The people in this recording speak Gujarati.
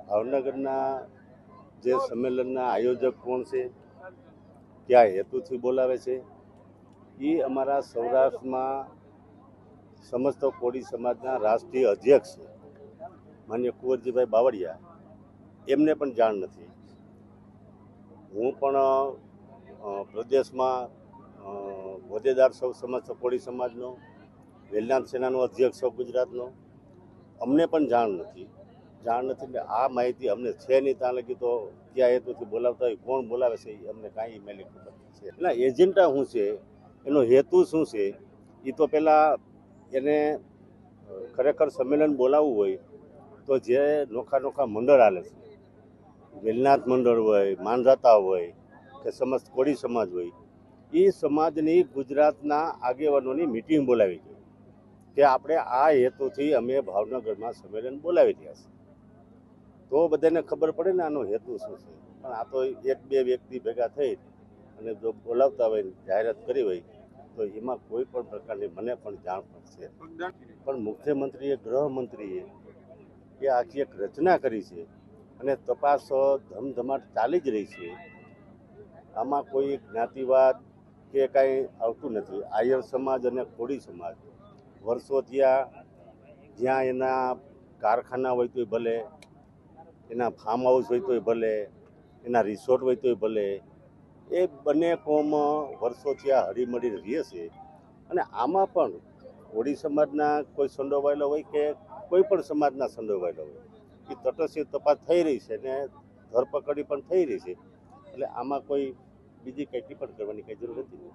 ભાવનગરના જે સંમેલનના આયોજક કોણ છે, કયા હેતુથી બોલાવે છે, એ અમારા સૌરાષ્ટ્રમાં સમસ્ત કોળી સમાજના રાષ્ટ્રીય અધ્યક્ષ છે માન્ય કુંવરજીભાઈ બાવળિયા, એમને પણ જાણ નથી. હું પણ પ્રદેશમાં હોદ્દેદાર સૌ સમસ્ત કોળી સમાજનો, વેલનાથ સેનાનો અધ્યક્ષ સૌ ગુજરાતનો, અમને પણ જાણ નથી. એટલે આ માહિતી અમને છે નહીં. ત્યાં લગી તો કયા હેતુથી બોલાવતા હોય, કોણ બોલાવે છે, એ અમને કાંઈ ઈમેલ ખબર નથી. એના એજન્ડા શું છે, એનો હેતુ શું છે, એ તો પહેલાં એને ખરેખર સંમેલન બોલાવવું હોય તો જે નોખા મંડળ હાલે છે, વેલનાથ મંડળ હોય, માનધાતા હોય કે સમસ્ત કોળી સમાજ હોય, એ સમાજની ગુજરાતના આગેવાનોની મિટિંગ બોલાવી છે કે આપણે આ હેતુથી અમે ભાવનગરમાં સંમેલન બોલાવી રહ્યા છીએ. તો બધાને ખબર પડે ને આનો હેતુ શું છે. પણ આ તો એક બે વ્યક્તિ ભેગા થઈ અને જો બોલાવતા હોય, જાહેરાત કરી હોય, તો એમાં કોઈ પણ પ્રકારની મને પણ જાણ પડશે. પણ મુખ્યમંત્રીએ, ગૃહમંત્રીએ એ આખી એક રચના કરી છે અને તપાસ ધમધમાટ ચાલી જ રહી છે. આમાં કોઈ જ્ઞાતિવાદ કે કાંઈ આવતું નથી. આયર સમાજ અને કોળી સમાજ વર્ષો જ્યાં એના કારખાના હોય તોય ભલે, એના ફાર્મ હાઉસ હોય તોય ભલે, એના રિસોર્ટ હોય તોય ભલે, એ બંને કોમ વર્ષોથી આ હળીમળી રહે છે. અને આમાં પણ કોળી સમાજના કોઈ સંડોવાયેલો હોય કે કોઈ પણ સમાજના સંડોવાયેલો હોય, એ તટસ્થ તપાસ થઈ રહી છે અને ધરપકડી પણ થઈ રહી છે. એટલે આમાં કોઈ બીજી કંઈ ટિપ્પણી કરવાની કંઈ જરૂર નથી.